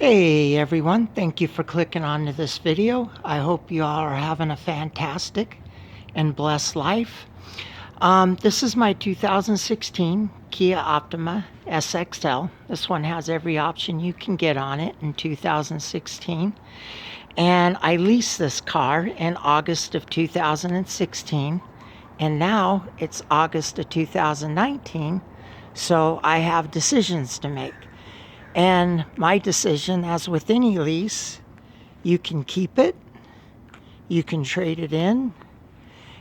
Hey everyone, thank you for clicking onto this video. I hope you all are having a fantastic and blessed life. This is my 2016 Kia Optima SXL. This one has every option you can get on it in 2016. And I leased this car in August of 2016. And now it's August of 2019. So I have decisions to make. And my decision, as with any lease, you can keep it, you can trade it in,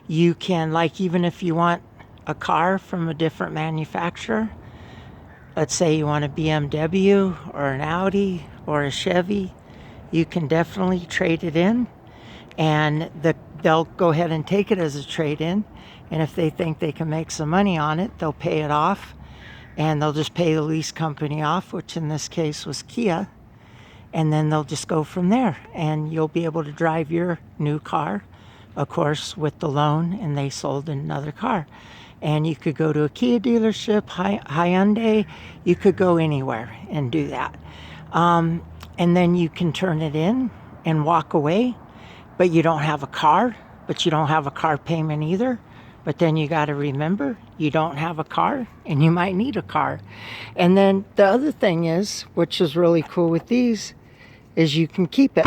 you can, like, even if you want a car from a different manufacturer, let's say you want a BMW or an Audi or a Chevy, you can definitely trade it in, and they'll go ahead and take it as a trade-in, and if they think they can make some money on it, they'll pay it off. And they'll just pay the lease company off, which in this case was Kia, and then they'll just go from there. And you'll be able to drive your new car, of course, with the loan, and they sold another car. And you could go to a Kia dealership, Hyundai, you could go anywhere and do that. And then you can turn it in and walk away, but you don't have a car, but you don't have a car payment either. But then you got to remember, you don't have a car and you might need a car. And then the other thing is, which is really cool with these, is you can keep it.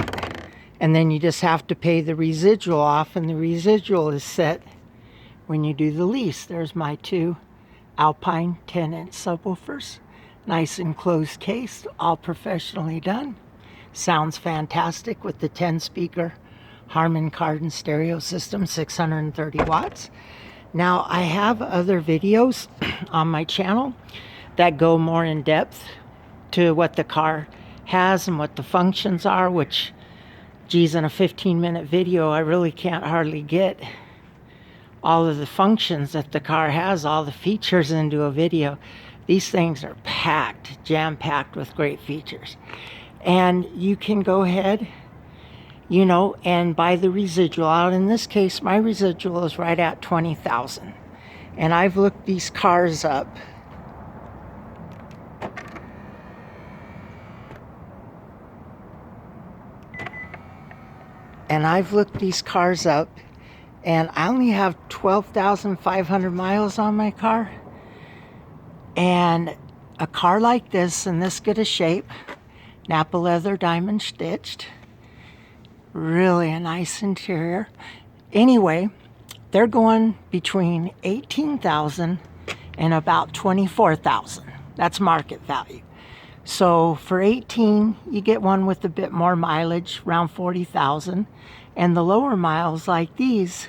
And then you just have to pay the residual off, and the residual is set when you do the lease. There's my two Alpine 10-inch subwoofers. Nice enclosed case, all professionally done. Sounds fantastic with the 10-speaker Harman Kardon stereo system, 630 watts. Now, I have other videos on my channel that go more in depth to what the car has and what the functions are, which, geez, in a 15-minute video, I really can't hardly get all of the functions that the car has, all the features into a video. These things are packed, jam-packed with great features. And you can go ahead, you know, and buy the residual out. In this case, my residual is right at $20,000. And I've looked these cars up. And I only have 12,500 miles on my car. And a car like this, in this good a shape, Napa leather diamond stitched, really a nice interior. Anyway, they're going between $18,000 and about $24,000. That's market value. So for 18, you get one with a bit more mileage, around 40,000. And the lower miles like these,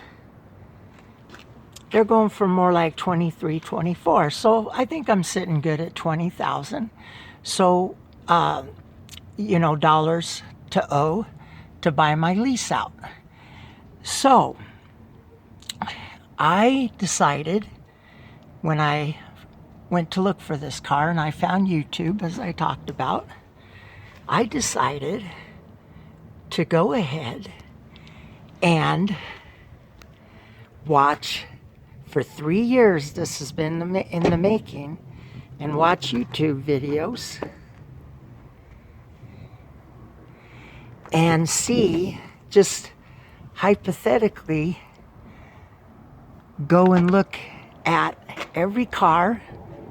they're going for more like 23, 24. So I think I'm sitting good at 20,000. So, you know, dollars to owe to buy my lease out. So I decided, when I went to look for this car and I found YouTube, as I talked about, I decided to go ahead and watch for 3 years. This has been in the making, and watch YouTube videos and see, just hypothetically, go and look at every car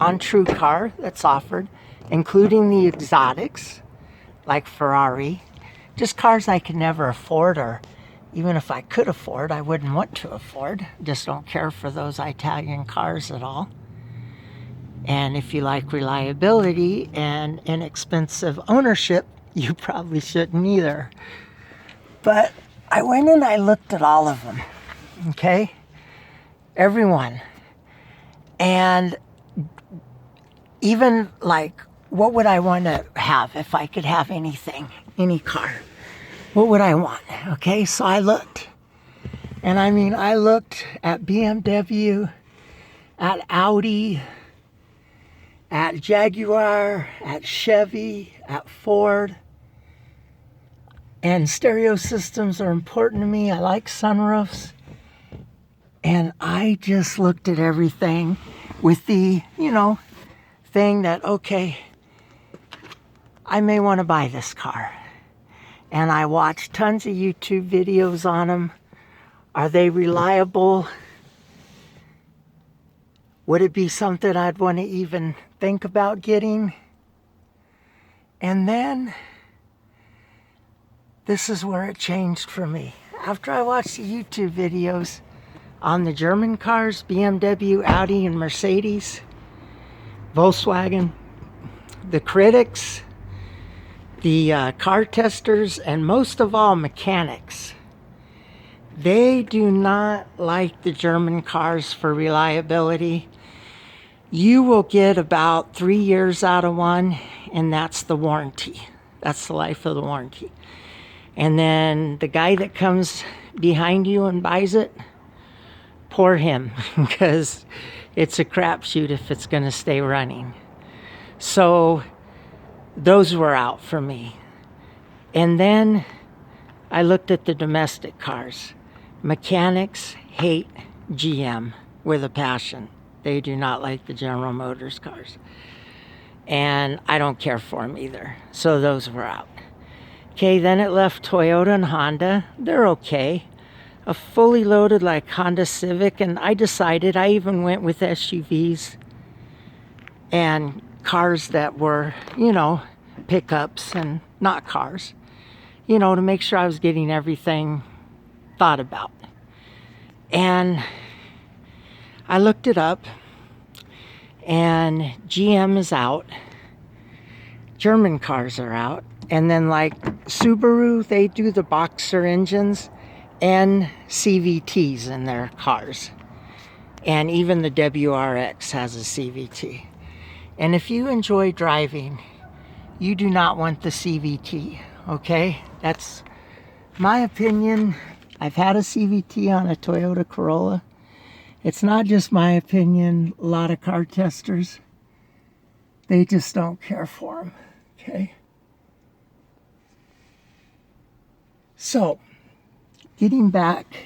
on TrueCar that's offered, including the exotics, like Ferrari, just cars I could never afford, or even if I could afford, I wouldn't want to afford. Just don't care for those Italian cars at all. And if you like reliability and inexpensive ownership, you probably shouldn't either. But I went and I looked at all of them, okay? Everyone. And even, like, what would I want to have if I could have anything, any car? What would I want? Okay, so I looked. And I mean, I looked at BMW, at Audi, at Jaguar, at Chevy, at Ford. And stereo systems are important to me. I like sunroofs. And I just looked at everything with the, you know, thing that, okay, I may want to buy this car. And I watched tons of YouTube videos on them. Are they reliable? Would it be something I'd want to even think about getting? And then, this is where it changed for me. After I watched the YouTube videos on the German cars, BMW, Audi, and Mercedes, Volkswagen, the critics, the car testers, and most of all, mechanics, they do not like the German cars for reliability. You will get about 3 years out of one, and that's the warranty. That's the life of the warranty. And then the guy that comes behind you and buys it, poor him, because it's a crapshoot if it's going to stay running. So those were out for me. And then I looked at the domestic cars. Mechanics hate GM with a passion. They do not like the General Motors cars. And I don't care for them either. So those were out. Okay, then it left Toyota and Honda. They're okay. A fully loaded like Honda Civic, and I decided, I even went with SUVs and cars that were, you know, pickups and not cars, you know, to make sure I was getting everything thought about. And I looked it up, and GM is out, German cars are out, and then like Subaru, they do the Boxer engines and CVTs in their cars, and even the WRX has a CVT. And if you enjoy driving, you do not want the CVT, okay? That's my opinion. I've had a CVT on a Toyota Corolla. It's not just my opinion. A lot of car testers, they just don't care for them, okay? So, getting back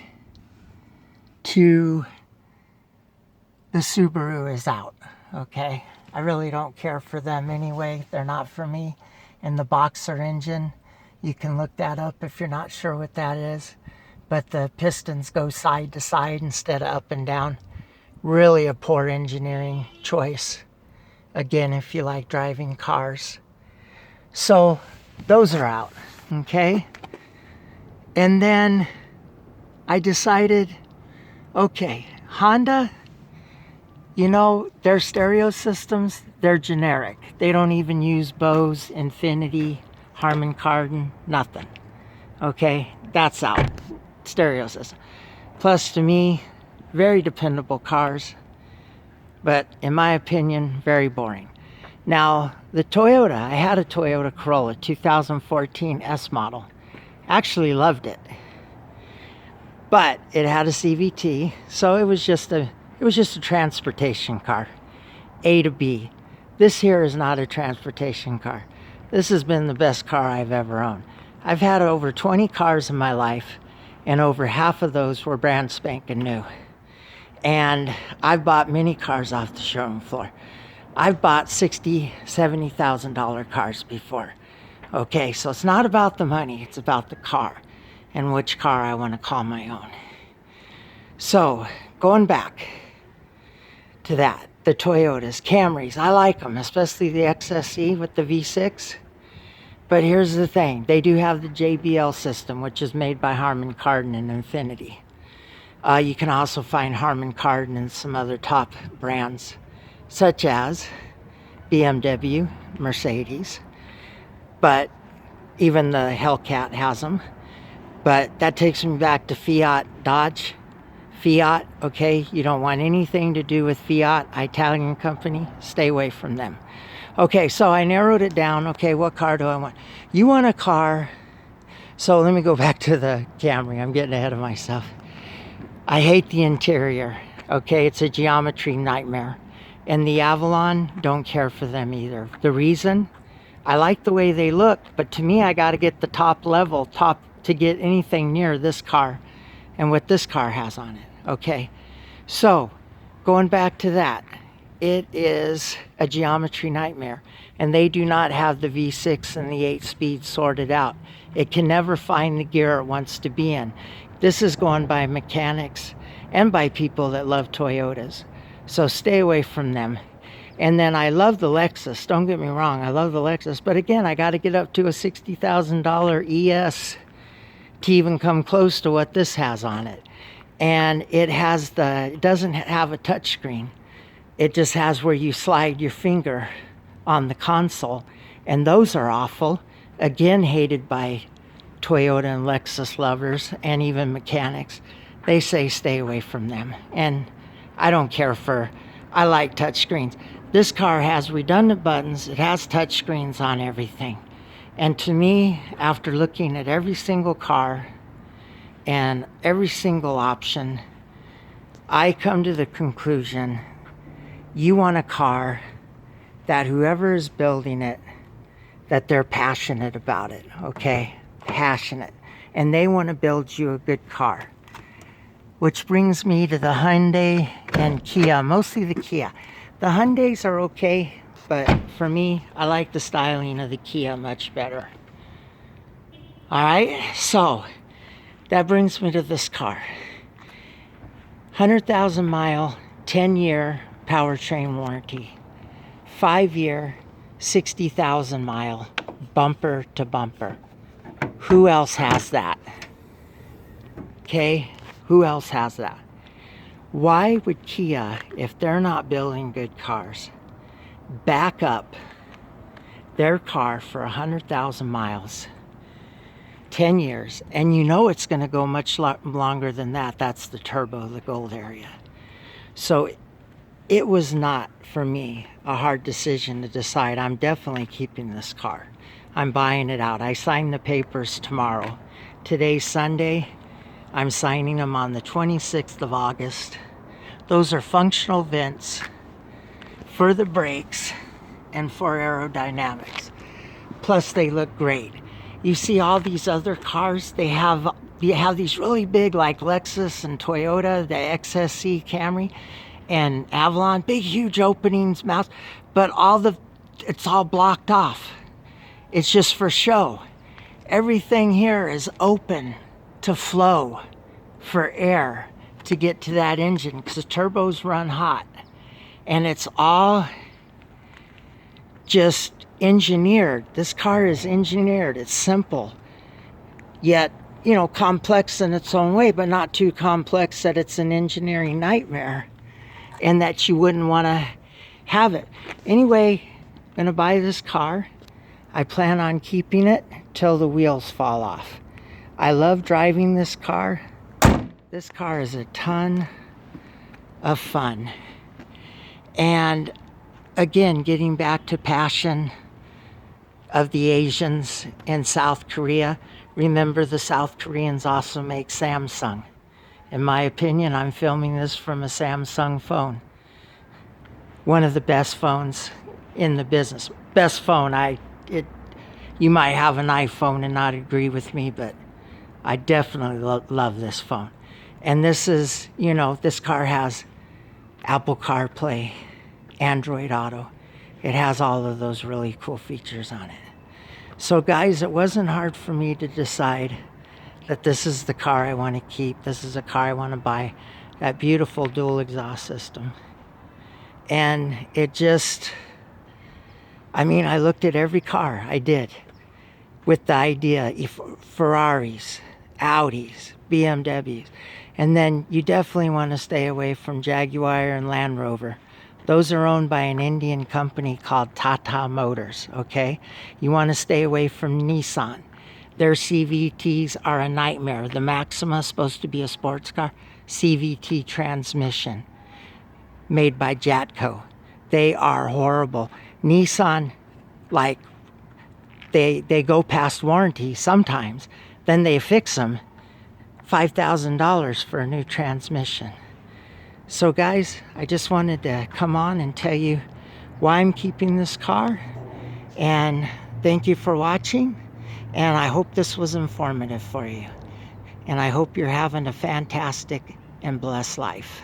to the Subaru is out, okay? I really don't care for them anyway. They're not for me. And the Boxer engine, you can look that up if you're not sure what that is. But the pistons go side to side instead of up and down. Really a poor engineering choice. Again, if you like driving cars. So those are out, okay? And then I decided, okay, Honda, you know, their stereo systems, they're generic. They don't even use Bose, Infinity, Harman Kardon, nothing. Okay, that's out. Stereo system. Plus, to me, very dependable cars, but in my opinion, very boring. Now, the Toyota, I had a Toyota Corolla, 2014 S model. Actually loved it. But it had a CVT, so it was just a transportation car, A to B. This here is not a transportation car. This has been the best car I've ever owned. I've had over 20 cars in my life, and over half of those were brand spanking new. And I've bought many cars off the showroom floor. I've bought $60,000, $70,000 cars before. Okay, so it's not about the money, it's about the car and which car I want to call my own. So, going back to that, the Toyotas, Camrys, I like them, especially the XSE with the V6. But here's the thing, they do have the JBL system, which is made by Harman Kardon and Infinity. You can also find Harman Kardon in some other top brands, such as BMW, Mercedes, but even the Hellcat has them. But that takes me back to Fiat, Dodge. Fiat, okay, you don't want anything to do with Fiat, Italian company, stay away from them. Okay, so I narrowed it down. Okay, what car do I want? You want a car, so let me go back to the Camry. I'm getting ahead of myself. I hate the interior, okay? It's a geometry nightmare. And the Avalon, don't care for them either. The reason? I like the way they look, but to me, I got to get the top level, to get anything near this car and what this car has on it, okay? So, going back to that, it is a geometry nightmare. And they do not have the V6 and the 8-speed sorted out. It can never find the gear it wants to be in. This is going by mechanics and by people that love Toyotas. So stay away from them. And then I love the Lexus. Don't get me wrong, I love the Lexus. But again, I got to get up to a $60,000 ES to even come close to what this has on it. And it doesn't have a touchscreen. It just has where you slide your finger on the console. And those are awful. Again, hated by Toyota and Lexus lovers and even mechanics. They say stay away from them. And I don't care I like touchscreens. This car has redundant buttons. It has touchscreens on everything. And to me, after looking at every single car and every single option, I come to the conclusion, you want a car that whoever is building it, that they're passionate about it, okay? Passionate. And they want to build you a good car. Which brings me to the Hyundai and Kia, mostly the Kia. The Hyundais are okay, but for me, I like the styling of the Kia much better. All right, so that brings me to this car. 100,000 mile, 10-year powertrain warranty. 5-year, 60,000 mile, bumper to bumper. Who else has that? Okay, who else has that? Why would Kia, if they're not building good cars, back up their car for 100,000 miles, 10 years, and you know it's going to go much longer than that. That's the turbo, the gold area. So it was not, for me, a hard decision to decide I'm definitely keeping this car. I'm buying it out. I sign the papers tomorrow. Today's Sunday. I'm signing them on the 26th of August. Those are functional vents for the brakes and for aerodynamics. Plus they look great. You see all these other cars, you have these really big, like Lexus and Toyota, the XSC Camry and Avalon, big huge openings, mouths, but it's all blocked off. It's just for show. Everything here is open to flow for air to get to that engine because the turbos run hot. And it's all just engineered. This car is engineered. It's simple, yet, complex in its own way, but not too complex that it's an engineering nightmare and that you wouldn't want to have it. Anyway, I'm going to buy this car. I plan on keeping it till the wheels fall off. I love driving this car. This car is a ton of fun. And again, getting back to passion of the Asians in South Korea. Remember, the South Koreans also make Samsung. In my opinion, I'm filming this from a Samsung phone. One of the best phones in the business. Best phone. You might have an iPhone and not agree with me, but I definitely love this phone. And this is, this car has Apple CarPlay, Android Auto. It has all of those really cool features on it. So guys, it wasn't hard for me to decide that this is the car I want to keep. This is a car I want to buy. That beautiful dual exhaust system. And it just, I looked at every car. I did. With the idea, Ferraris, Audis, BMWs. And then you definitely want to stay away from Jaguar and Land Rover. Those are owned by an Indian company called Tata Motors, okay? You want to stay away from Nissan. Their CVTs are a nightmare. The Maxima is supposed to be a sports car. CVT transmission made by Jatco. They are horrible. Nissan, they go past warranty sometimes. Then they fix them. $5,000 for a new transmission. So guys, I just wanted to come on and tell you why I'm keeping this car. And thank you for watching. And I hope this was informative for you. And I hope you're having a fantastic and blessed life.